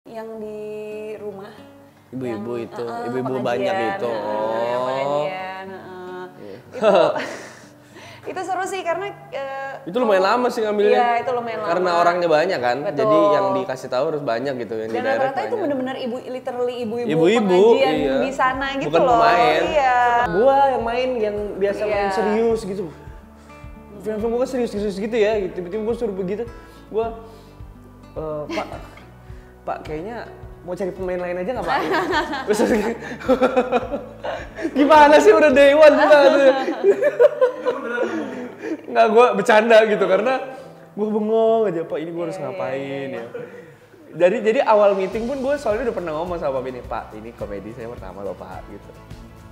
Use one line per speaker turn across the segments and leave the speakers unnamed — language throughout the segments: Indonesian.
Yang di rumah.
Ibu-ibu itu, ibu-ibu banyak itu.
Pengajian. Itu seru sih karena
itu lumayan lama sih ngambilnya.
Iya, itu lumayan lama.
Karena orangnya banyak kan.
Betul.
Jadi yang dikasih tahu harus banyak gitu yang
dan
di daerah.
rata-rata itu benar-benar literally ibu-ibu
Ibu-ibu
pengajian
iya.
di sana gitu
bukan
loh.
Pemain.
Iya.
Gua yang main yang biasa
Iya.
main serius gitu. Film-film gua kan serius gitu ya. Tiba-tiba gua suruh begitu. Gua Pak kayaknya mau cari pemain lain aja nggak Pak? Terus gimana sih udah day one nggak gue bercanda gitu karena gue bengong aja Pak ini gue harus ngapain ya. Jadi awal meeting pun gue soalnya udah pernah ngomong sama Pak ini Pak ini komedi saya pertama loh Pak gitu.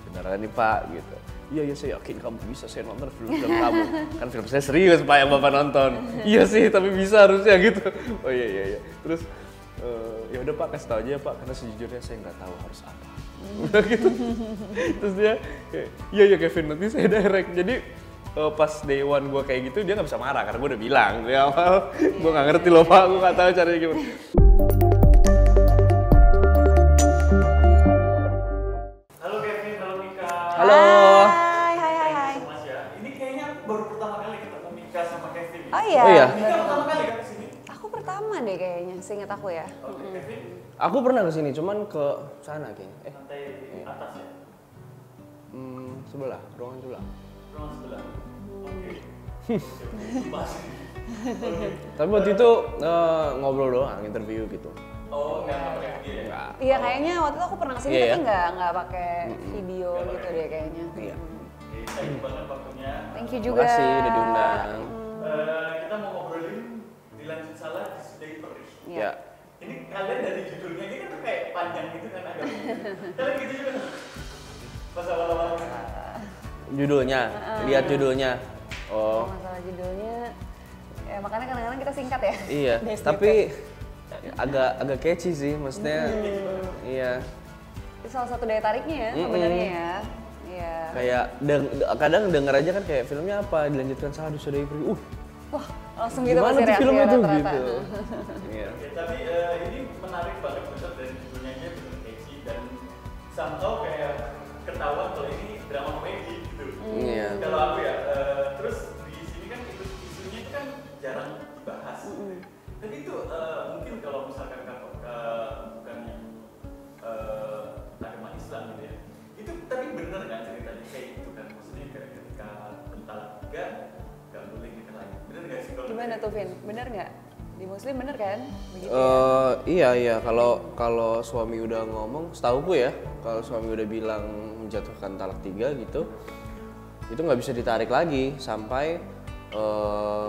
Beneran nih Pak gitu. Iya saya yakin kamu bisa saya nonton film kamu kan film saya serius Pak yang Bapak nonton. Iya sih tapi bisa harusnya gitu. Oh iya. Terus ya udah Pak kasih tau aja Pak karena sejujurnya saya nggak tahu harus apa. Gitu. Terus dia iya Kevin nanti saya direct. Jadi pas day one gue kayak gitu dia nggak bisa marah karena gue udah bilang di awal gue nggak ngerti loh Pak gue nggak tahu caranya gimana.
Halo Kevin, halo Mika.
Halo.
Hai.
Mas ya. Ini kayaknya baru pertama kali ketemu Mika sama Kevin.
Oh iya.
Oh iya.
Mika pertama kali kan kesini?
Aku pertama deh kayaknya, seingat aku ya.
Oke, Kevin.
Aku pernah kesini cuman ke sana kayaknya.
Lantai atas ya?
Sebelah ruangan sebelah.
Ruang sebelah. Oke. Bahas.
Tapi waktu itu ngobrol doang, interview gitu.
Oh, nggak pakai video ya?
Enggak.
Iya kayaknya waktu itu aku pernah kesini
Iya,
tapi
ya?
nggak pakai video gitu deh kayaknya.
Iya.
Oke, thank you banget waktunya.
Thank you juga.
Makasih udah diundang.
Kita mau ngobrolin dilanjut salah disudahi perih.
Iya.
Ya.
Ini kalian dari judulnya ini kan kayak panjang gitu kan agak. Kalian gitu juga. Pas awal-awal.
Judulnya, lihat judulnya. Oh.
Masalah judulnya, ya makanya kadang-kadang kita singkat ya.
Iya,
Dari
tapi
snippet.
agak catchy sih, maksudnya. Iya.
Itu salah satu daya tariknya ya sebenarnya ya. Iya.
Kayak kadang denger aja kan kayak filmnya apa dilanjutkan salah disudahi perih.
Wah, langsung gitu
Gimana
pasti
tuh
reaksi
filmnya tuh
rata-rata.
gitu. Iya.
Oke, tapi ini menarik banget bener dari judulnya aja bener catchy dan somehow kayak ketahuan kalau ini drama komedi gitu.
Iya.
Kalau aku ya, terus di sini kan isunya itu kan jarang dibahas. Tapi itu mungkin kalau misalkan bukan yang agama Islam gitu ya, itu tapi bener kan ceritanya kayak itu kan, maksudnya kayak ketika talak tiga nggak boleh nikah lagi. Bener nggak sih kalau?
Gimana tuh Vin? Bener nggak? Di Muslim bener kan? Begitu
Iya kalau suami udah ngomong, setauku ya kalau suami udah bilang menjatuhkan talak 3 gitu, itu nggak bisa ditarik lagi sampai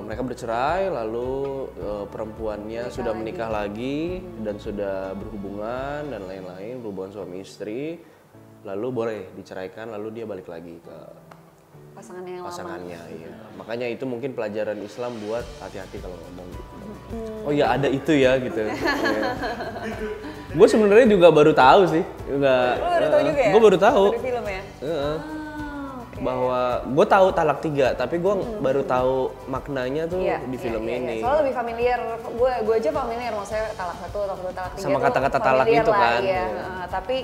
mereka bercerai lalu perempuannya sudah menikah lagi dan sudah berhubungan dan lain-lain, berhubungan suami istri, lalu boleh diceraikan lalu dia balik lagi ke
pasangannya yang
pasangannya. Iya. Makanya itu mungkin pelajaran Islam buat hati-hati kalau ngomong gitu. Oh ya ada itu ya gitu. Gue sebenarnya juga baru tahu sih.
Lu baru tahu juga ya?
Gue baru tahu.
Dari film ya? Oke.
Bahwa gue tahu talak 3, tapi gue baru tahu maknanya tuh di film ini.
Soalnya lebih familiar, gue aja familiar, maksudnya talak 1, talak 2, talak 3
Sama
tuh
kata-kata talak
familiar
itu
lah,
kan.
Iya.
Iya.
Tapi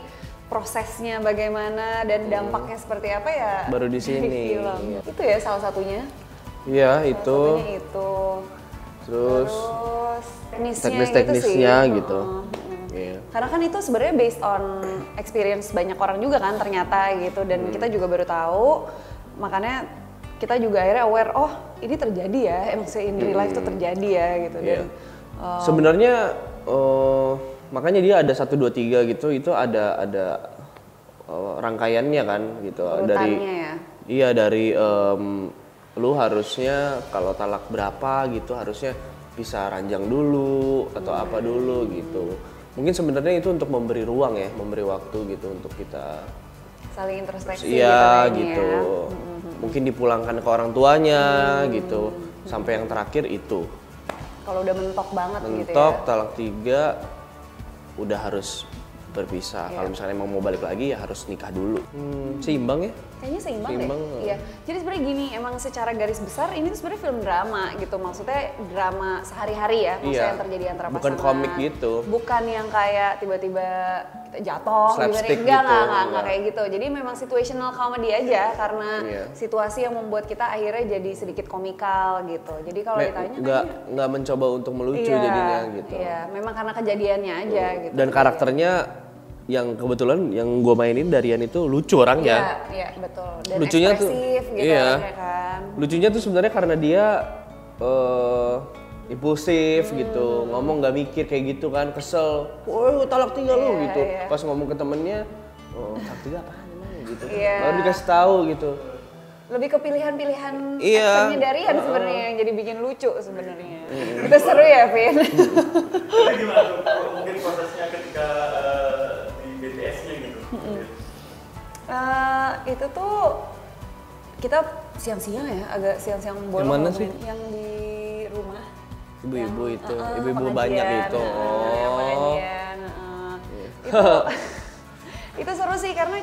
prosesnya bagaimana dan dampaknya seperti apa ya
Baru di sini.
film.
Iya.
Itu ya salah satunya.
Iya
Salah
itu.
satunya itu.
Terus
teknis-teknisnya
gitu. Iya.
Karena kan itu sebenarnya based on experience banyak orang juga kan ternyata gitu, dan kita juga baru tahu, makanya kita juga akhirnya aware, oh ini terjadi ya, emang in real life itu terjadi ya gitu.
Iya.
Dan
Sebenarnya makanya dia ada 1, 2, 3 gitu, itu ada rangkaiannya kan gitu.
Urutannya ya?
Iya dari lu harusnya kalau talak berapa gitu harusnya bisa ranjang dulu atau apa dulu gitu. Mungkin sebenarnya itu untuk memberi ruang ya, memberi waktu gitu untuk kita
saling introspeksi
iya
kayaknya
gitu.
ya.
Mungkin dipulangkan ke orang tuanya gitu. Sampai yang terakhir itu.
Kalau udah mentok banget gitu ya.
Mentok talak 3 udah harus berpisah.
Iya.
Kalau misalnya mau balik lagi ya harus nikah dulu. Seimbang ya.
Kayaknya seimbang
Seimbang.
deh. Iya. Jadi sebenarnya gini, emang secara garis besar ini tuh sebenarnya film drama gitu. Maksudnya drama sehari-hari ya, maksudnya
Iya.
yang terjadi antara
Bukan
pasangan.
komik gitu.
Bukan yang kayak tiba-tiba kita jatuh
Slapstick
enggak,
gitu,
enggak
enggak.
kayak gitu. Jadi memang situational comedy aja karena
Iya.
situasi yang membuat kita akhirnya jadi sedikit komikal gitu. Jadi kalau ditanya
nggak mencoba untuk melucu
iya,
jadinya gitu.
Iya, memang karena kejadiannya aja gitu.
Dan karakternya yang kebetulan yang gue mainin Darian itu lucu orangnya.
Iya, betul. Dan
Lucunya tuh,
ekspresif gitu
iya.
orangnya kan.
Lucunya tuh sebenarnya karena dia impulsif gitu, ngomong nggak mikir kayak gitu kan, kesel, wah talak 3 lu gitu.
iya.
Pas ngomong ke temennya, talak 3 apaan emang gitu.
Iya.
Baru dikasih tahu gitu.
Lebih ke pilihan-pilihan
Iya.
actionnya Darian sebenarnya yang jadi bikin lucu sebenarnya. Itu seru ya, Vin?
Itu gimana tuh? Mungkin prosesnya ketika di BTS-nya gitu.
Itu tuh kita siang-siang ya, agak siang-siang bolong.
Yang mana
ngomongin.
sih?
Yang di rumah.
Ibu-ibu
Yang,
itu,
uh-uh,
ibu-ibu
pengajian,
banyak itu.
yang
Oh.
pengajian, itu seru sih karena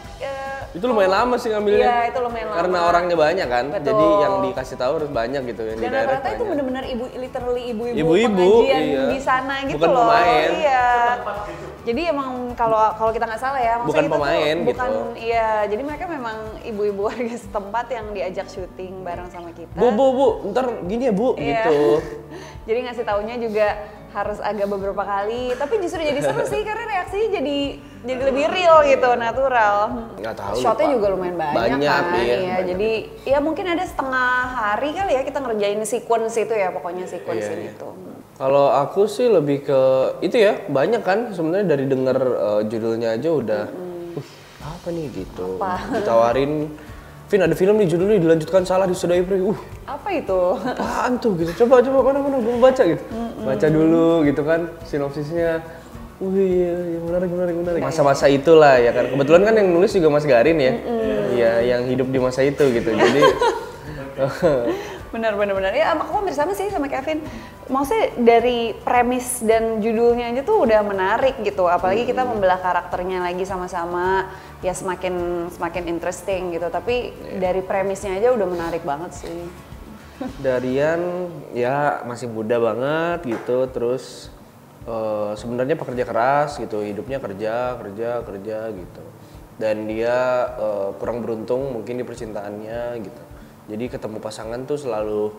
Itu lumayan lama sih ngambilnya.
Iya, itu lumayan lama.
Karena orangnya banyak kan,
Betul.
jadi yang dikasih tahu harus banyak gitu yang
dan
di direct
rata-rata itu
banyak.
benar-benar literally ibu-ibu
Ibu-ibu,
pengajian
iya.
di sana gitu
Bukan
loh.
pemain.
Iya. Jadi emang kalau kita nggak salah ya, maksudnya
Bukan
itu tuh
pemain
bukan,
gitu.
Iya, jadi mereka memang ibu-ibu warga setempat yang diajak syuting bareng sama kita.
Bu, ntar gini ya bu,
Iya.
gitu.
Jadi ngasih taunya juga harus agak beberapa kali, tapi justru jadi seru sih karena reaksinya jadi lebih real gitu, natural.
Nggak tahu,
Shotnya
lupa.
juga lumayan banyak kan,
iya,
iya.
banyak.
Jadi ya mungkin ada setengah hari kali ya kita ngerjain sequence itu ya, pokoknya sequence
Iya,
ini
iya.
tuh.
Kalau aku sih lebih ke itu ya, banyak kan sebenarnya dari denger judulnya aja udah apa nih gitu. Ditawarin, Vin ada film nih judulnya dilanjutkan salah disudahi pre.
Apa itu?
Apaan tuh gitu. Coba mana gue baca gitu. Baca dulu gitu kan sinopsisnya. Iya, menarik. Masa-masa itulah ya kan. Kebetulan kan yang nulis juga Mas Garin ya. Iya, yang hidup di masa itu gitu. Jadi
Benar. Ya aku hampir sama sih sama Kevin. Maksudnya dari premis dan judulnya aja tuh udah menarik gitu. Apalagi kita membelah karakternya lagi sama-sama, ya semakin interesting gitu. Tapi dari premisnya aja udah menarik banget sih.
Darian ya masih muda banget gitu, terus sebenarnya pekerja keras gitu, hidupnya kerja gitu. Dan dia kurang beruntung mungkin di percintaannya gitu. Jadi ketemu pasangan tuh selalu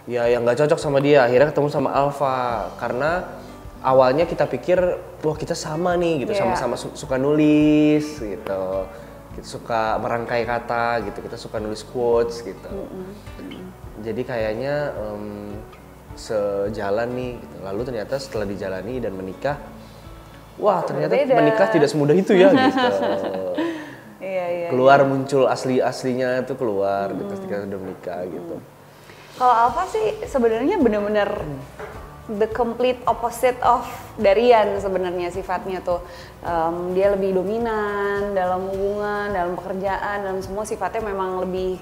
ya yang nggak cocok sama dia. Akhirnya ketemu sama Alfa karena awalnya kita pikir wah kita sama nih gitu, sama-sama suka nulis gitu. Kita suka merangkai kata gitu, kita suka nulis quotes gitu. Jadi kayaknya sejalan nih gitu. Lalu ternyata setelah dijalani dan menikah, wah ternyata
Berbeda.
menikah tidak semudah itu ya gitu.
Iya.
Keluar muncul aslinya itu keluar gitu ketika sudah menikah gitu.
Kalau Alfa sih sebenarnya benar-benar the complete opposite of Darian sebenarnya sifatnya tuh. Dia lebih dominan dalam hubungan, dalam pekerjaan, dalam semua sifatnya memang lebih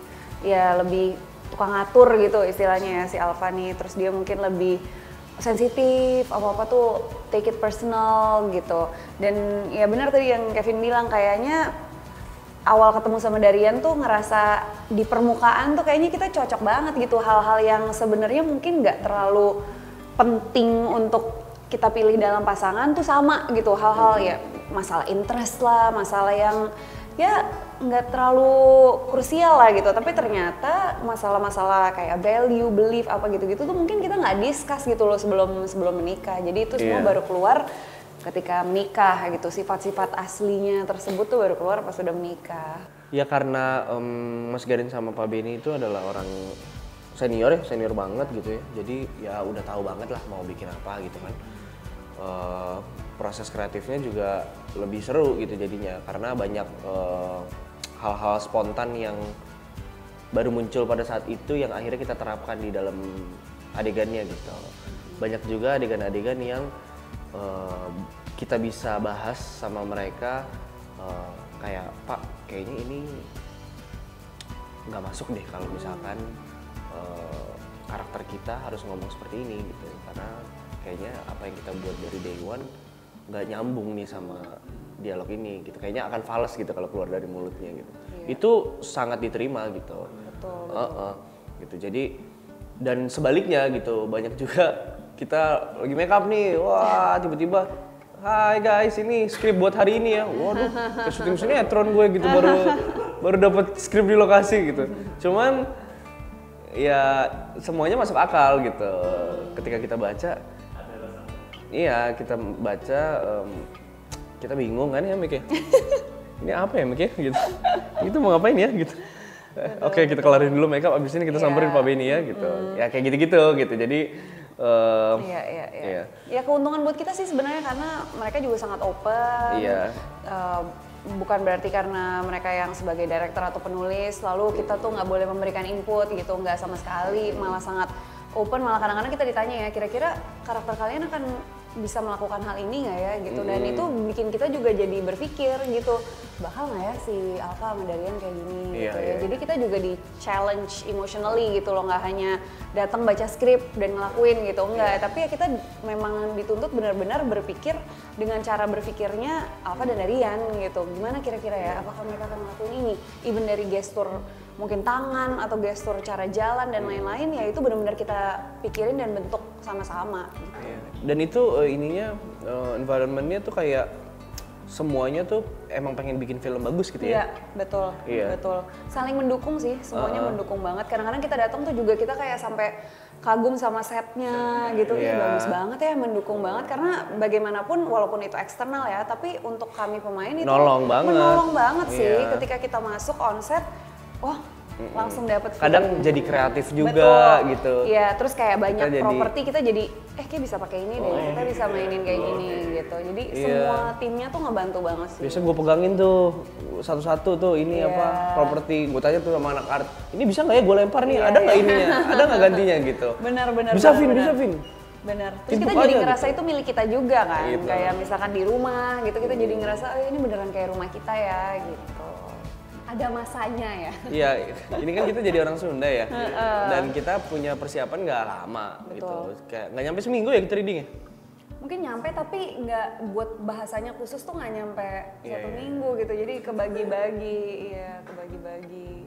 tukang ngatur gitu istilahnya ya si Alfa nih. Terus dia mungkin lebih sensitif, apa-apa tuh take it personal gitu. Dan ya benar tadi yang Kevin bilang, kayaknya awal ketemu sama Darian tuh ngerasa di permukaan tuh kayaknya kita cocok banget gitu, hal-hal yang sebenarnya mungkin nggak terlalu penting untuk kita pilih dalam pasangan tuh sama gitu, hal-hal ya masalah interest lah, masalah yang ya nggak terlalu krusial lah gitu, tapi ternyata masalah-masalah kayak value, belief apa gitu-gitu tuh mungkin kita nggak discuss gitu loh sebelum menikah. Jadi itu semua baru keluar ketika menikah gitu, sifat-sifat aslinya tersebut tuh baru keluar pas sudah menikah.
Ya karena Mas Garin sama Pak Benny itu adalah orang senior banget gitu ya. Jadi ya udah tahu banget lah mau bikin apa gitu kan. Proses kreatifnya juga lebih seru gitu jadinya karena banyak hal-hal spontan yang baru muncul pada saat itu yang akhirnya kita terapkan di dalam adegannya gitu. Banyak juga adegan-adegan yang kita bisa bahas sama mereka kayak Pak kayaknya ini nggak masuk deh kalau misalkan karakter kita harus ngomong seperti ini gitu, karena kayaknya apa yang kita buat dari day one nggak nyambung nih sama dialog ini gitu. Kayaknya akan fals gitu kalau keluar dari mulutnya gitu.
Iya.
Itu sangat diterima gitu.
Betul.
Gitu. Jadi dan sebaliknya gitu, banyak juga kita lagi make up nih, wah tiba-tiba hai guys, ini skrip buat hari ini ya. Waduh, kayak syuting sinetron gue gitu, baru dapat skrip di lokasi gitu. Cuman ya semuanya masuk akal gitu. Ketika kita baca, iya kita baca, kita bingung kan ya Mik ya. Ini apa ya Mik ya gitu. Itu mau ngapain ya gitu. Oke, kita kelarin dulu make up, abis ini kita samperin Pak Benny ya gitu. Ya kayak gitu-gitu gitu. Jadi
Iya. Ya keuntungan buat kita sih sebenarnya karena mereka juga sangat open.
Iya.
Bukan berarti karena mereka yang sebagai director atau penulis lalu kita tuh nggak boleh memberikan input gitu, nggak sama sekali, malah sangat open. Malah kadang-kadang kita ditanya ya, kira-kira karakter kalian akan bisa melakukan hal ini nggak ya gitu, dan itu bikin kita juga jadi berpikir gitu, bakal nggak ya si Alka sama Darian kayak gini gitu ya. Jadi kita juga di challenge emotionally gitu loh, nggak hanya datang baca skrip dan ngelakuin gitu, enggak, tapi ya kita memang dituntut benar-benar berpikir dengan cara berpikirnya Alka dan Darian gitu, gimana kira-kira ya, apakah mereka akan ngelakuin ini, even dari gestur mungkin tangan atau gestur cara jalan dan lain-lain, ya itu benar-benar kita pikirin dan bentuk sama-sama gitu.
Dan itu ininya environment-nya tuh kayak semuanya tuh emang pengen bikin film bagus gitu ya.
Iya, betul. Betul. Saling mendukung sih, semuanya mendukung banget. Kadang-kadang kita datang tuh juga kita kayak sampai kagum sama setnya gitu, Ih, bagus banget ya, mendukung banget, karena bagaimanapun walaupun itu eksternal ya, tapi untuk kami pemain itu menolong banget sih. Ketika kita masuk on set, wah langsung dapet
kadang jadi kreatif juga gitu.
Iya, terus kayak banyak properti kita jadi kayak bisa pakai ini deh, kita bisa mainin kayak gini gitu. Jadi semua timnya tuh ngebantu banget sih.
Biasanya gue pegangin tuh satu-satu tuh ini apa properti, gue tanya tuh sama anak art, ini bisa nggak ya gue lempar nih, ada nggak ininya, ada nggak gantinya gitu.
Benar.
Bisa Vin.
Benar. Terus kita jadi ngerasa itu milik kita juga kan, kayak misalkan di rumah gitu, kita jadi ngerasa ini beneran kayak rumah kita ya gitu. Ada masanya ya.
Iya, ini kan kita jadi orang Sunda ya, dan kita punya persiapan nggak lama gitu, kayak nggak nyampe seminggu ya kita reading ya.
Mungkin nyampe tapi nggak buat bahasanya khusus tuh nggak nyampe 1 minggu gitu, jadi kebagi-bagi,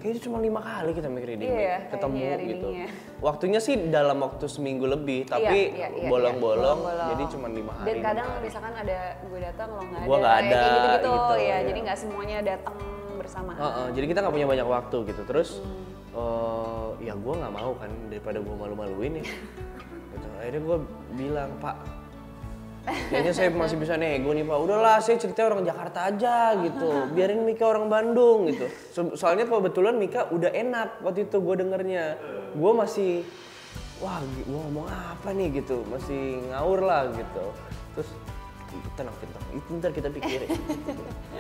Kayaknya cuma 5 kali kita make reading, ketemu gitu.
readingnya.
Waktunya sih dalam waktu seminggu lebih, tapi bolong-bolong, jadi cuma 5 hari.
Dan kadang misalkan ada gue datang lo nggak ada,
Gua nggak ada,
kayak gitu-gitu
gitu,
ya. Jadi nggak semuanya datang bersamaan.
Jadi kita nggak punya banyak waktu gitu. Terus ya gue nggak mau kan daripada gue malu-maluin ya. Gitu. Akhirnya gue bilang, Pak, kayaknya saya masih bisa nego nih Pak. Udahlah, saya cerita orang Jakarta aja gitu. Biarin Mika orang Bandung gitu. Soalnya kebetulan Mika udah enak waktu itu gue dengernya. Gue masih, wah gue ngomong apa nih gitu. Masih ngawur lah gitu. Terus tenang, itu ntar kita pikirin.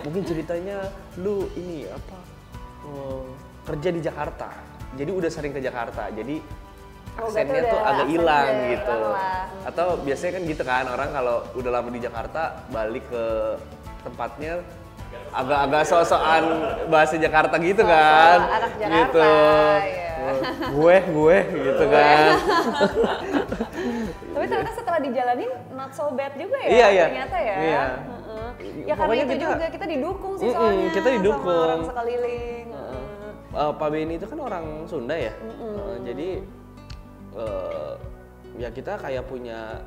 Mungkin ceritanya lu ini apa kerja di Jakarta, jadi udah sering ke Jakarta, jadi aksennya tuh agak hilang gitu. Atau biasanya kan gitu kan, orang kalau udah lama di Jakarta balik ke tempatnya agak-agak so-soan bahasa Jakarta gitu kan,
anak Jakarta,
gitu. Gue gitu kan.
Tapi ternyata setelah dijalanin not so bad juga ya, ternyata ya.
Iya.
Ya karena itu juga kita didukung sih soalnya
kita didukung
sama orang sekeliling.
Pak Benny itu kan orang Sunda ya, jadi ya kita kayak punya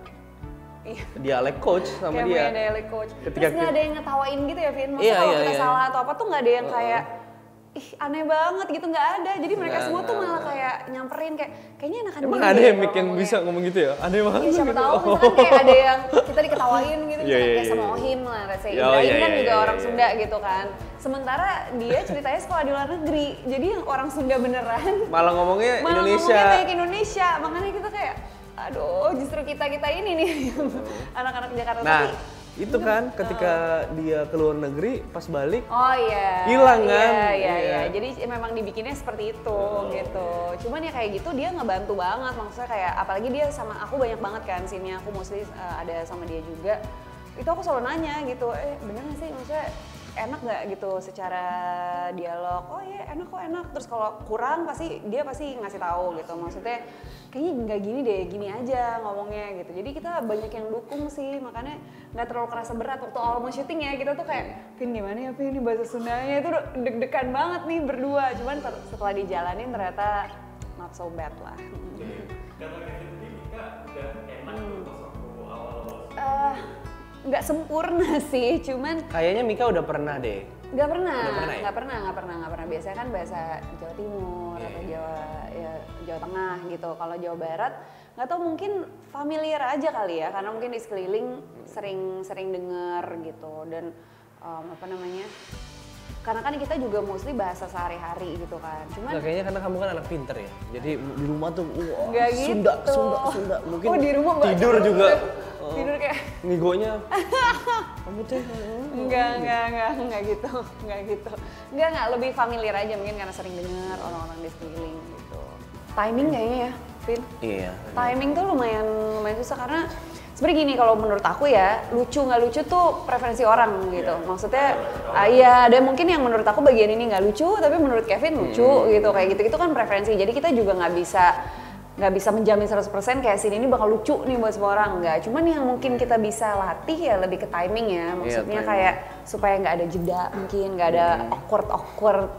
dialek coach sama dia.
Kayak punya dialek coach. Terus nggak ada yang ngetawain gitu ya, Vin? Maksudnya kalau kita salah atau apa tuh nggak ada yang kayak aneh banget gitu, nggak ada. Jadi mereka semua tuh malah kayak nyamperin kayaknya enakan
emang
gini
ada
deh
yang bisa ngomong gitu ya? Aneh banget
ya, siapa
gitu.
tahu misalkan kayak ada yang kita diketawain gitu, kayak sama Ohim lah, saya Ibrahim kan juga orang Sunda gitu kan. Sementara dia ceritanya sekolah di luar negeri, jadi yang orang Sunda beneran
malah ngomongnya Indonesia.
Ngomongnya kayak Indonesia, makanya kita kayak aduh justru kita ini nih anak-anak Jakarta.
Nah,
tapi
itu kan ketika dia ke luar negeri pas balik
hilang
kan.
Iya. Jadi memang dibikinnya seperti itu gitu. Cuman ya kayak gitu dia ngebantu banget, maksudnya kayak apalagi dia sama aku banyak banget kan scene-nya, aku mostly ada sama dia juga. Itu aku selalu nanya gitu, bener gak sih maksudnya enak nggak gitu secara dialog, oh iya enak kok enak, terus kalau kurang dia pasti ngasih tahu gitu, maksudnya kayaknya nggak gini deh, gini aja ngomongnya gitu. Jadi kita banyak yang dukung sih, makanya nggak terlalu kerasa berat waktu awal mau syuting ya. Kita tuh kayak, Vin gimana ya Vin, ini bahasa Sundanya itu deg-degan banget nih berdua. Cuman setelah dijalanin ternyata not so bad lah.
Kalau Kevin ini Mika udah enak pas waktu awal-awal.
Nggak sempurna sih, cuman
Kayaknya Mika udah pernah deh.
nggak pernah. Biasanya kan bahasa Jawa Timur atau Jawa Tengah gitu. Kalau Jawa Barat nggak tahu, mungkin familiar aja kali ya, karena mungkin di sekeliling sering dengar gitu. Dan karena kan kita juga mostly bahasa sehari-hari gitu kan. Cuman
Kayaknya karena kamu kan anak pinter ya, jadi di rumah tuh
nggak gitu.
Sunda. Mungkin
di rumah
tidur juga.
Tidur kayak
Ngigonya. Kamu tuh
Enggak gitu. Enggak, lebih familiar aja mungkin karena sering dengar orang-orang di sekeliling gitu. Timing kayaknya ya, Vin.
Iya.
Timing tuh lumayan susah karena sebenarnya gini, kalau menurut aku ya, lucu nggak lucu tuh preferensi orang gitu. Maksudnya iya, ada mungkin yang menurut aku bagian ini nggak lucu, tapi menurut Kevin lucu gitu, kayak gitu kan preferensi. Jadi kita juga nggak bisa menjamin 100% kayak scene ini bakal lucu nih buat semua orang, enggak. Cuman yang mungkin kita bisa latih ya lebih ke timing ya, maksudnya kayak supaya nggak ada jeda, mungkin nggak ada awkward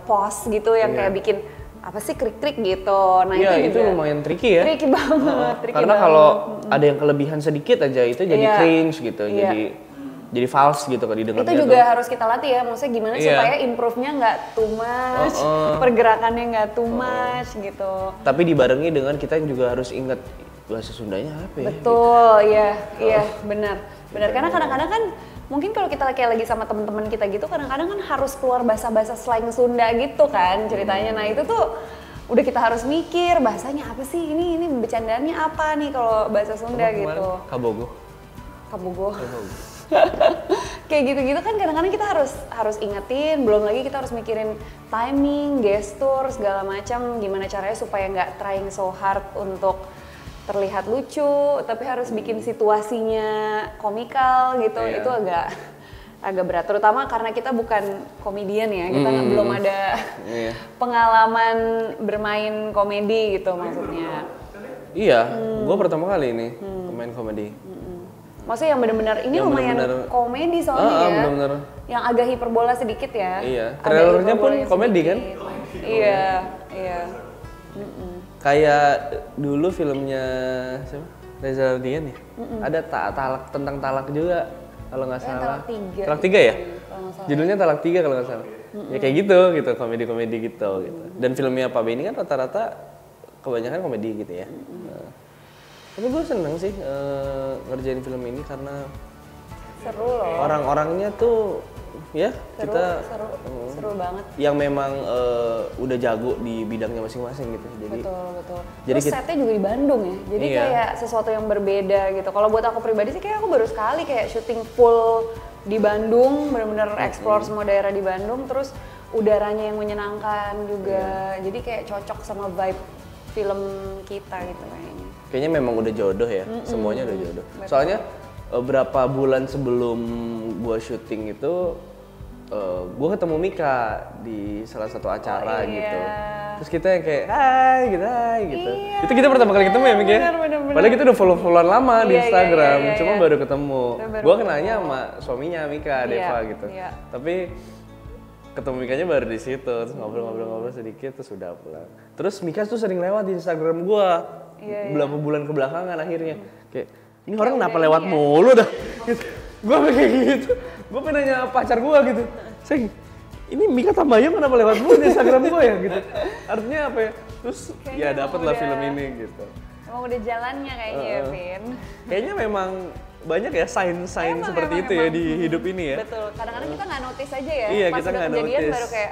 pause gitu yang kayak bikin apa sih krik-krik gitu. Nah
itu lumayan tricky ya.
Tricky banget.
Karena kalau ada yang kelebihan sedikit aja itu jadi cringe gitu, jadi false gitu kalau didengarnya.
Itu juga harus kita latih ya, maksudnya gimana supaya improve-nya nggak too much, pergerakannya nggak too much gitu.
Tapi dibarengi dengan kita juga harus ingat bahasa Sundanya apa ya?
Betul, iya, benar. Karena kadang-kadang kan mungkin kalau kita kayak lagi sama teman-teman kita gitu, kadang-kadang kan harus keluar bahasa-bahasa slang Sunda gitu kan ceritanya. Nah itu tuh udah kita harus mikir bahasanya apa sih, ini bercandaannya apa nih kalau bahasa Sunda gitu.
Kabogo.
Kayak gitu-gitu kan kadang-kadang kita harus ingetin, belum lagi kita harus mikirin timing, gestur, segala macam, gimana caranya supaya nggak trying so hard untuk terlihat lucu, tapi harus bikin situasinya komikal gitu. Itu agak berat, terutama karena kita bukan komedian ya, kita belum ada pengalaman bermain komedi gitu maksudnya.
Iya, gue pertama kali ini main komedi.
Maksudnya yang benar-benar ini yang lumayan bener-bener komedi soalnya ya. Bener-bener. Yang agak hiperbola sedikit ya.
Iya. Trailernya pun komedi sedikit. Kan?
Iya.
Kayak dulu filmnya siapa? Reza Radian ya. Ada tentang talak juga kalau nggak salah. Talak 3 ya? Judulnya Talak 3 kalau nggak salah. Ya kayak gitu komedi-komedi gitu. Dan filmnya Pak Benny kan rata-rata kebanyakan komedi gitu ya. Tapi gue seneng sih ngerjain film ini karena
seru loh.
Orang-orangnya tuh ya
seru banget.
Yang memang udah jago di bidangnya masing-masing gitu. Jadi,
betul.
Jadi
terus setnya juga di Bandung ya. Jadi kayak sesuatu yang berbeda gitu. Kalau buat aku pribadi sih kayak aku baru sekali kayak syuting full di Bandung, benar-benar explore semua daerah di Bandung, terus udaranya yang menyenangkan juga. Jadi kayak cocok sama vibe film kita gitu kayaknya.
Kayaknya memang udah jodoh ya, semuanya udah jodoh. Betul. Soalnya berapa bulan sebelum gua syuting itu, gua ketemu Mika di salah satu acara gitu. Terus kita yang kayak hai gitu. Itu kita pertama kali ketemu ya Mika ya? Padahal kita udah follow-followan lama di Instagram, cuma baru ketemu. Gua kenalnya sama suaminya Mika, Deva gitu. Tapi ketemu Mikanya baru di situ, terus ngobrol-ngobrol sedikit, terus udah pulang. Terus Mika tuh sering lewat di Instagram gua, beberapa bulan kebelakangan akhirnya. Kayak, ini orang kenapa lewat mulu dah? Gitu. Gua kayak gitu, gua pengen nanya pacar gua gitu. Sayang, ini Mika Tambayong kenapa lewat mulu di Instagram gua ya? Gitu. Artinya apa ya? Terus kayaknya ya dapet lah film ini gitu.
Emang udah jalannya kayaknya ya, Vin.
Kayaknya memang banyak ya sign-sign seperti itu ya di hidup ini ya.
Betul, kadang-kadang kita nggak notice aja ya.
Iya,
pas
kita
udah kejadian
notice.
baru kayak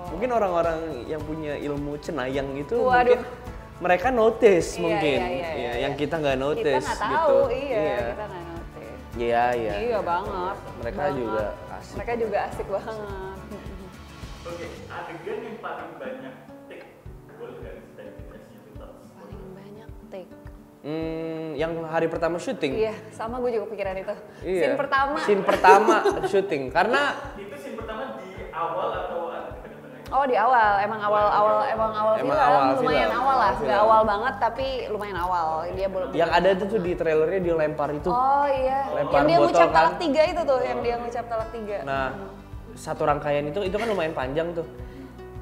mungkin orang-orang yang punya ilmu cenayang itu mungkin mereka notice mungkin. Iya, yang kita nggak notice
kita nggak
gitu.
tahu, kita nggak notice. Iya banget.
Mereka juga asik.
Mereka juga asik banget.
Oke, adegan yang paling banyak take, boleh nggak kita kasih itu?
Paling banyak take.
Yang hari pertama syuting.
Iya, sama gue juga pikiran itu.
Iya.
Scene pertama.
Scene pertama syuting karena
Itu scene pertama di awal atau ada di tengah-tengah?
Oh di awal, emang awal film, lumayan
film.
awal lah,
Awal
nggak
film.
awal banget tapi lumayan awal. Dia belum.
yang ada itu tuh di trailernya dia lempar itu.
Oh iya,
Lempar
yang dia
botol
ngucap
kan.
talak 3 itu tuh, yang dia ngucap talak 3.
Nah, satu rangkaian itu kan lumayan panjang tuh.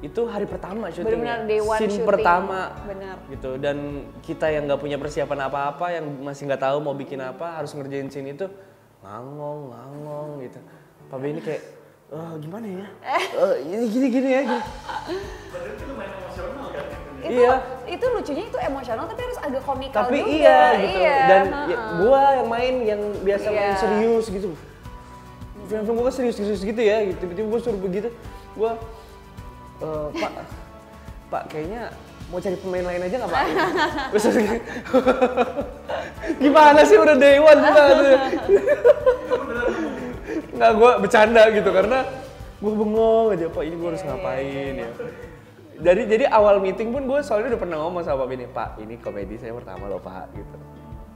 Itu hari pertama syutingnya.
Bener-bener day one
Scene
syuting.
pertama.
Bener.
Gitu. Dan kita yang nggak punya persiapan apa-apa, yang masih nggak tahu mau bikin apa, harus ngerjain scene itu ngangong gitu. Pak Benny kayak, gimana ya? Gini ya. Gini.
Padahal itu lumayan emosional kan gitu.
Iya.
Itu lucunya itu emosional tapi harus agak komikal
Tapi
juga.
iya gitu. Dan
heeh.
gua yang main yang biasa main
Iya.
serius gitu. Film-film gua kan serius gitu ya. Gitu. Tiba-tiba gua suruh begitu. Gua Pak, kayaknya mau cari pemain lain aja nggak Pak? Terus gimana sih udah day one juga tuh. Nggak, gue bercanda gitu karena gue bengong aja Pak, ini gue harus ngapain ya. Jadi awal meeting pun gue soalnya udah pernah ngomong sama Pak Benny, Pak ini komedi saya pertama loh Pak gitu.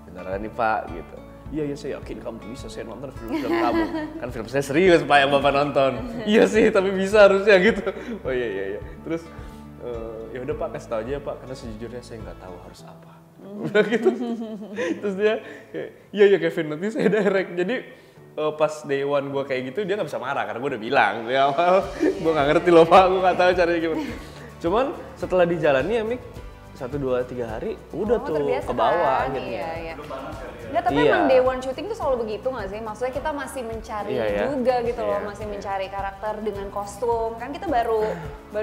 Beneran nih Pak gitu. Iya saya yakin kamu bisa, saya nonton film-film kamu. Kan film saya serius Pak yang Bapak nonton. Iya sih tapi bisa harusnya gitu. Oh iya. Terus ya udah Pak kasih tahu aja Pak karena sejujurnya saya nggak tahu harus apa. Udah gitu. Terus dia kayak, iya Kevin nanti saya direct. Jadi pas day one gue kayak gitu dia nggak bisa marah karena gue udah bilang di awal gue nggak ngerti loh Pak, gue nggak tahu caranya gimana. Cuman setelah dijalani ya Mik 1, 2, 3 hari udah tuh
terbiasa
ke bawah
kan?
akhirnya.
Iya. Nggak, tapi
Iya.
emang day one shooting tuh selalu begitu nggak sih? Maksudnya kita masih mencari
Iya, ya.
juga gitu loh,
Iya,
masih mencari karakter dengan kostum. Kan kita baru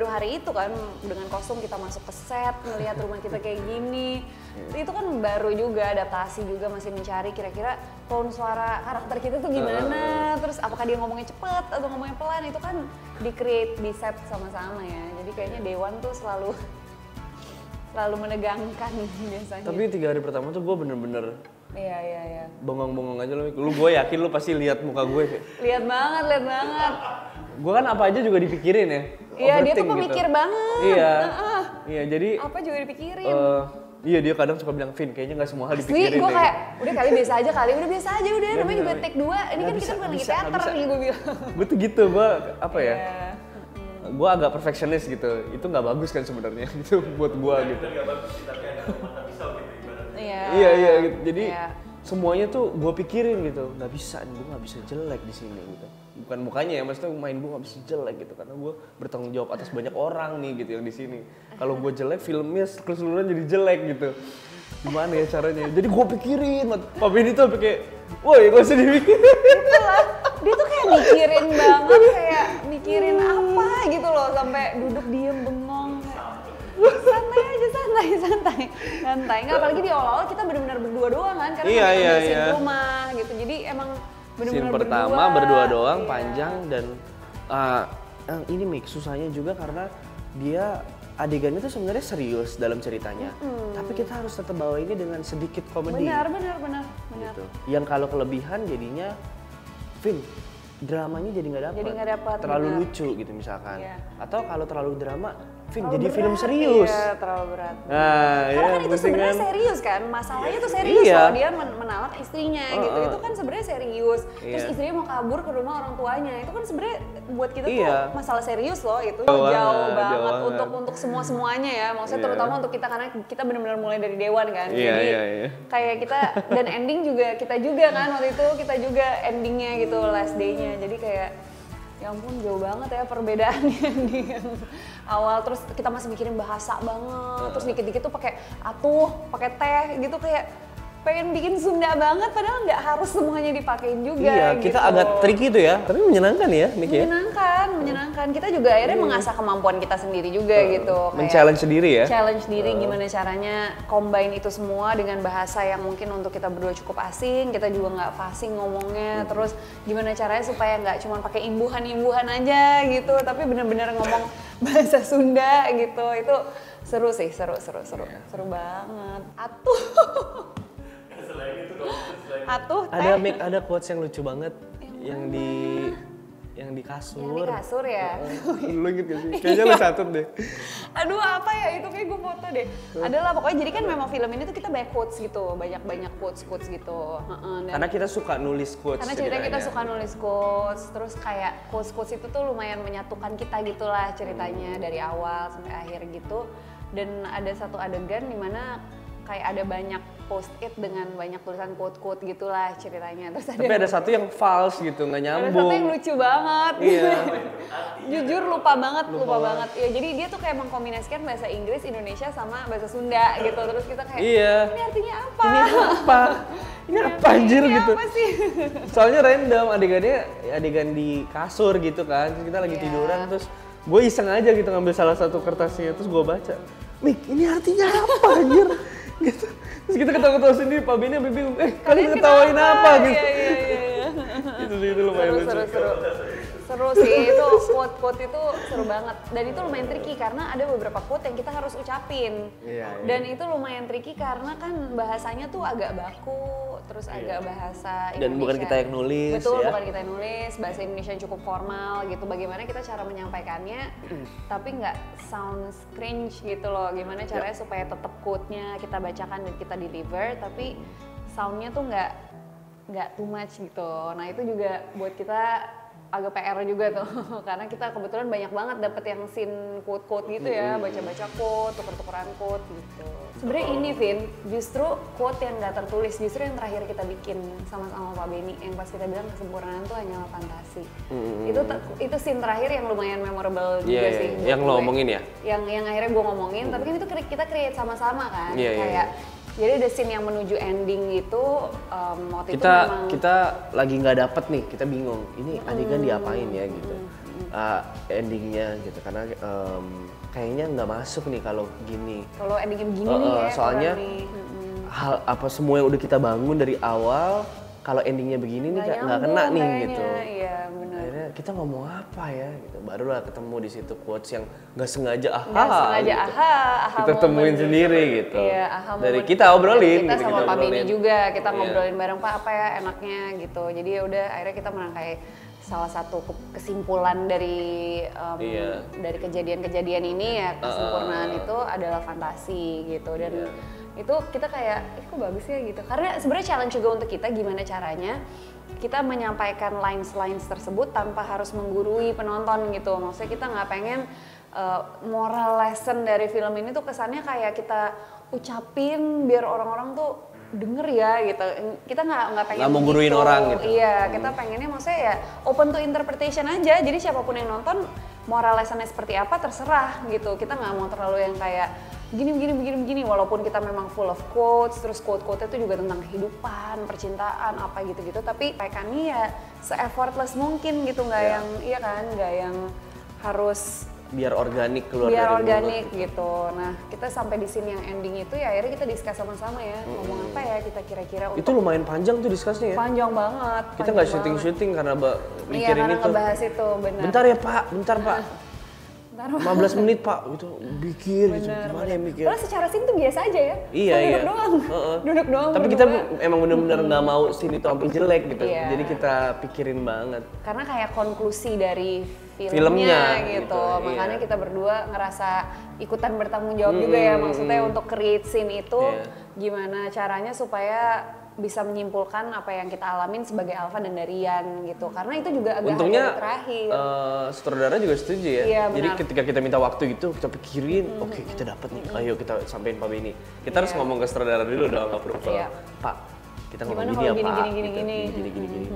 hari itu kan dengan kostum kita masuk ke set, ngelihat rumah kita kayak gini. Itu kan baru juga, adaptasi juga, masih mencari kira-kira tone suara karakter kita tuh gimana. Terus apakah dia ngomongnya cepet atau ngomongnya pelan, itu kan di-create, di set sama-sama ya. Jadi kayaknya day one tuh selalu menegangkan biasanya.
Tapi 3 hari pertama tuh gue bener-bener
Iya.
bengong-bengong aja loh. Gue yakin lu pasti lihat muka gue kayak.
Lihat banget.
Gue kan apa aja juga dipikirin ya.
Iya, dia tuh
Overthink
pemikir
gitu.
banget.
Iya.
Heeh.
Iya, jadi
Apa juga dipikirin.
iya dia kadang suka bilang, Vin kayaknya nggak semua hal
Asli,
dipikirin
gue
deh."
kayak, udah kali biasa aja udah namanya juga
Nggak,
take 2, ini kan
nggak
kita bukan lagi
bisa, nggak
teater
bisa.
nih gue bilang.
Gue tuh gitu, gue apa ya?
Iya.
Gue agak perfectionist gitu. Itu nggak bagus kan sebenarnya gitu buat gue gitu.
Nggak bagus sih tapi ada mata pisau gitu ibaratnya.
Iya.
Gitu. Jadi
Iya.
semuanya tuh gue pikirin gitu. Nggak bisa nih, gue nggak bisa jelek di sini gitu. Bukan mukanya ya, maksudnya main gue nggak bisa jelek gitu karena gue bertanggung jawab atas banyak orang nih gitu yang di sini. Kalau gue jelek, filmnya keseluruhan jadi jelek gitu. Gimana ya caranya? Jadi gue pikirin, Pak Benny tuh sampai kayak, woi gak usah dipikirin.
Itulah, dia tuh kayak mikirin banget, kayak mikirin apa gitu loh, sampai duduk diem bengong. Kayak, santai aja, santai. Nggak, apalagi di awal-awal kita benar-benar berdua doang kan, karena
Iya,
kita
iya,
beresin
iya.
rumah gitu. Jadi emang benar-benar
Scene pertama berdua doang,
Iya.
panjang dan ini Mik, susahnya juga karena dia adegannya tuh sebenarnya serius dalam ceritanya. Tapi kita harus tetap bawa ini dengan sedikit komedi.
Benar.
Gitu. Yang kalau kelebihan jadinya, Vin, dramanya jadi nggak dapet.
Jadi nggak dapet,
Terlalu
benar.
lucu gitu misalkan.
Iya.
Atau kalau terlalu drama, Vin
Terlalu
jadi film
berat,
serius.
Iya, terlalu berat.
Nah,
Karena kan itu
pusing
sebenarnya
kan?
serius kan, masalahnya tuh serius
Iya.
loh, dia menalak istrinya gitu, itu kan sebenarnya serius. Terus
Iya.
istrinya mau kabur ke rumah orang tuanya, itu kan sebenarnya buat kita
Iya.
tuh masalah serius loh, itu
Jauh
jauh
banget,
banget
jauh banget.
untuk semuanya ya, maksudnya
Iya.
terutama untuk kita karena kita benar-benar mulai dari dewan kan,
Iya,
jadi
iya.
kayak kita dan ending juga kita juga kan waktu itu kita juga endingnya gitu last day-nya, jadi kayak ya ampun jauh banget ya perbedaannya di yang awal, terus kita masih mikirin bahasa banget, terus dikit-dikit tuh pakai atuh, pakai teh gitu, kayak pengen bikin Sunda banget padahal nggak harus semuanya dipakein juga.
Iya, kita
gitu.
agak tricky tuh ya, tapi menyenangkan ya Mik ya.
Menyenangkan. Kita juga akhirnya mengasah kemampuan kita sendiri juga gitu. Kayak
Men-challenge sendiri ya.
challenge diri gimana caranya combine itu semua dengan bahasa yang mungkin untuk kita berdua cukup asing, kita juga nggak fasih ngomongnya, terus gimana caranya supaya nggak cuma pakai imbuhan-imbuhan aja gitu, tapi bener-bener ngomong bahasa Sunda gitu. Itu seru sih, seru banget. Atuh.
Selain itu dong, selain
Atuh teh.
Ada Mik, ada quotes yang lucu banget yang yang di kasur.
Yang di kasur ya?
Lu inget gak sih? Kayaknya lu catet deh.
Aduh apa ya itu kayak gue foto deh. Adalah pokoknya jadi kan memang film ini tuh kita banyak quotes gitu, banyak quotes gitu.
Karena kita suka nulis quotes.
Karena ceritanya kita suka nulis quotes, terus kayak quotes itu tuh lumayan menyatukan kita gitulah ceritanya dari awal sampai akhir gitu. Dan ada satu adegan dimana kayak ada banyak post-it dengan banyak tulisan quote-quote gitulah ceritanya. Terus
Tapi ada satu yang false gitu, nggak nyambung.
Ada satu yang lucu banget.
Iya.
Jujur lupa banget. Ya jadi dia tuh kayak mengkombinasikan bahasa Inggris, Indonesia sama bahasa Sunda gitu. Terus kita kayak ini artinya apa?
Ini apa anjir
Ini
gitu.
apa sih?
Soalnya random adegan di kasur gitu kan. Terus kita lagi tiduran terus gue iseng aja gitu ngambil salah satu kertasnya terus gue baca. Mik, ini artinya apa anjir? Gitu. Terus kita ketawa-ketawa sendiri, Pak Beni sampai bingung, kalian ketawain apa gitu.
Iya.
Itu lumayan lucu.
Seru sih, itu quote-quote itu seru banget. Dan itu lumayan tricky karena ada beberapa quote yang kita harus ucapin.
Iya.
Dan itu lumayan tricky karena kan bahasanya tuh agak baku, terus agak bahasa Indonesia.
Dan bukan kita yang nulis.
Betul,
ya.
bukan kita yang nulis, bahasa Indonesia yang cukup formal gitu. Bagaimana kita cara menyampaikannya, tapi nggak sounds cringe gitu loh. Gimana caranya supaya tetap quote-nya kita bacakan dan kita deliver, tapi sound-nya tuh nggak too much gitu. Nah itu juga buat kita agak PR juga tuh karena kita kebetulan banyak banget dapet yang scene quote-quote gitu ya, baca-baca quote, tuker-tukeran quote gitu. Sebenarnya ini Vin, justru quote yang nggak tertulis, justru yang terakhir kita bikin sama-sama Pak Beni yang pas kita bilang kesempurnaan tuh hanyalah fantasi. Itu scene terakhir yang lumayan memorable juga sih.
Yang lo ngomongin ya?
Yang akhirnya gue ngomongin, tapi kan itu kita create sama-sama kan, kayak jadi ada scene yang menuju ending gitu, waktu itu memang
kita lagi nggak dapet nih, kita bingung ini adegan diapain ya gitu, endingnya gitu karena kayaknya nggak masuk nih kalau gini.
Kalau endingnya begini nih ya.
Soalnya hal apa semua yang udah kita bangun dari awal, kalau endingnya begini nih nggak kena nih
kayaknya.
gitu.
Iya benar.
Akhirnya kita ngomong apa ya gitu, barulah ketemu di situ quotes yang nggak sengaja
Nggak sengaja
gitu.
aha
Kita temuin
moment
sendiri gitu.
Iya, aha
dari
moment.
kita obrolin
Kita
gitu,
sama Pak Beni juga, kita
Iya.
ngobrolin bareng Pak apa ya enaknya gitu. Jadi ya udah akhirnya kita merangkai salah satu kesimpulan dari dari kejadian-kejadian ini ya, kesempurnaan itu adalah fantasi gitu. Dan itu kita kayak kok bagus ya gitu. Karena sebenarnya challenge juga untuk kita gimana caranya kita menyampaikan lines tersebut tanpa harus menggurui penonton gitu. Maksudnya kita nggak pengen moral lesson dari film ini tuh kesannya kayak kita ucapin biar orang-orang tuh denger ya gitu. Kita nggak pengen
nggak mau guruin orang gitu.
Iya, kita pengennya maksudnya ya open to interpretation aja. Jadi siapapun yang nonton moral lessonnya seperti apa terserah gitu. Kita nggak mau terlalu yang kayak begini walaupun kita memang full of quotes, terus quote-quote itu juga tentang kehidupan, percintaan, apa gitu-gitu, tapi mereka-nya ya se-effortless mungkin gitu, nggak yang iya kan, nggak yang harus
biar organik keluar
biar
dari
organik
mulut.
gitu. Nah kita sampai di scene yang ending itu ya akhirnya kita discuss sama-sama ya, ngomong apa ya kita kira-kira untuk
Itu lumayan panjang tuh discussnya ya.
panjang banget.
Kita nggak syuting karena
Iya,
mikirin
karena
itu.
ngebahas itu benar.
Bentar ya Pak, bentar Pak. 15 menit Pak, gitu mikir gitu, gimana ya mikir.
Padahal secara scene tuh biasa aja ya.
Iya,
duduk doang. Duduk doang.
Tapi kita emang bener-bener nggak mau scene itu sampai jelek gitu.
Iya.
Jadi kita pikirin banget.
Karena kayak konklusi dari
Filmnya,
filmnya
gitu,
gitu. Makanya
iya.
kita berdua ngerasa ikutan bertanggung jawab juga ya. Maksudnya untuk create scene itu gimana caranya supaya bisa menyimpulkan apa yang kita alamin sebagai Alfa dan Darian gitu. Karena itu juga agak
Untungnya
terakhir.
sutradara juga setuju ya.
Iya,
Jadi
benar.
ketika kita minta waktu gitu, kita pikirin, oke kita dapat nih, ayo kita sampein Pak Beni. Kita harus ngomong ke sutradara dulu dong, approval.
Iya.
Pak, kita ngomong
Gimana
gini
kalau
ya
gini,
Pak.
gini,
Gitu,
gini.
gini.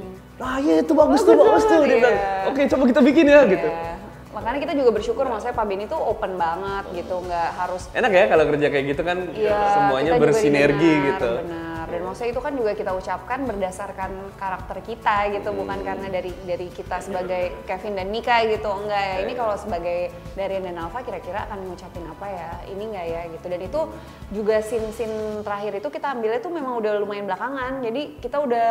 Ah iya itu bagus tuh. Dia bilang, oke coba kita bikin ya gitu.
Iya. Makanya kita juga bersyukur maksudnya Pak Beni tuh open banget gitu, nggak harus
Enak ya kalau kerja kayak gitu kan semuanya
kita juga
bersinergi
didengar,
gitu.
Benar. Dan maksudnya itu kan juga kita ucapkan berdasarkan karakter kita gitu, bukan karena dari kita sebagai Kevin dan Mika gitu, enggak ya. Ini kalau sebagai Darian dan Alfa kira-kira akan ngucapin apa ya, ini enggak ya gitu. Dan itu juga scene-scene terakhir itu kita ambilnya tuh memang udah lumayan belakangan, jadi kita udah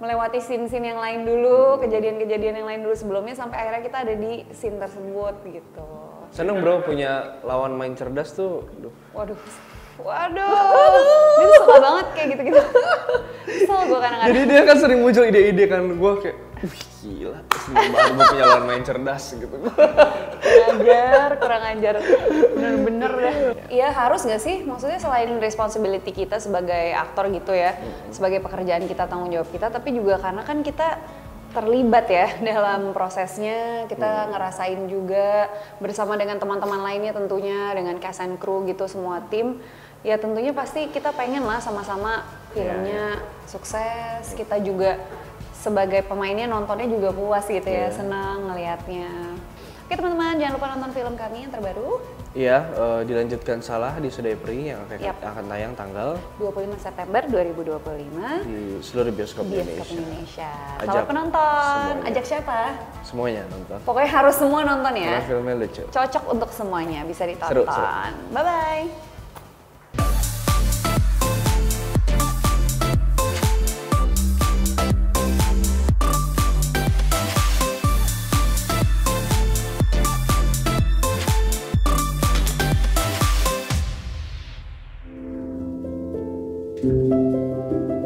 melewati scene-scene yang lain dulu, kejadian-kejadian yang lain dulu sebelumnya sampai akhirnya kita ada di scene tersebut gitu.
Seneng bro punya lawan main cerdas tuh.
Waduh, dia tuh suka banget kayak gitu-gitu. Kesel gue kadang-kadang.
Jadi dia kan sering muncul ide-ide kan, gue kayak Gila, seneng banget gue punya lawan main cerdas gitu.
Kurang ajar, bener-bener deh. Iya harus gak sih, maksudnya selain responsibility kita sebagai aktor gitu ya, sebagai pekerjaan kita, tanggung jawab kita, tapi juga karena kan kita terlibat ya dalam prosesnya, kita ngerasain juga bersama dengan teman-teman lainnya tentunya, dengan cast and crew gitu, semua tim. Ya tentunya pasti kita pengen lah sama-sama filmnya sukses, kita juga sebagai pemainnya nontonnya juga puas gitu ya, senang ngelihatnya. Oke teman-teman, jangan lupa nonton film kami yang terbaru.
Iya, dilanjutkan Salah di Sudah Peri yang akan tayang tanggal
25 September 2025
di seluruh bioskop
Indonesia.
Ajak
Selamat penonton.
semuanya.
Ajak siapa?
Semuanya nonton.
Pokoknya harus semua nonton ya.
Karena filmnya lucu.
Cocok untuk semuanya, bisa ditonton.
Seru.
Bye-bye.
Thank you.